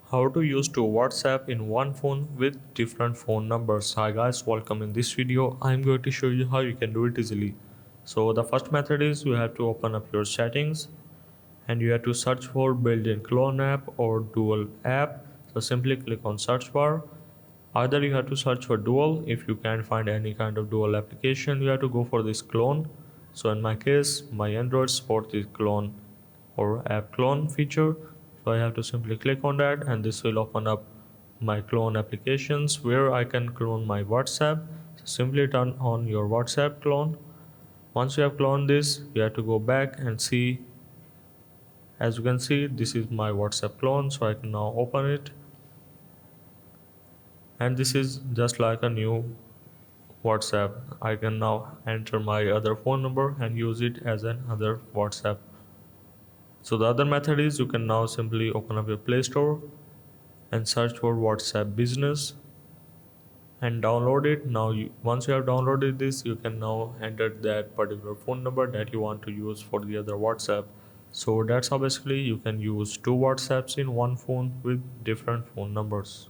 How to use two WhatsApp in one phone with different phone numbers. Hi guys, welcome. In this video I'm going to show you how you can do it easily. So the first method is you have to open up your settings and you have to search for built-in clone app or dual app. So simply click on search bar. Either you have to search for dual. If you can't find any kind of dual application, you have to go for this clone. So in my case, my Android supports this clone or app clone feature. So I have to simply click on that and this will open up my clone applications where I can clone my WhatsApp. So simply turn on your WhatsApp clone. Once you have cloned this, you have to go back and see. As you can see, this is my WhatsApp clone, so I can now open it. And this is just like a new WhatsApp. I can now enter my other phone number and use it as another WhatsApp. So the other method is you can now simply open up your Play Store and search for WhatsApp Business and download it. Once you have downloaded this, you can now enter that particular phone number that you want to use for the other WhatsApp. So that's how basically you can use two WhatsApps in one phone with different phone numbers.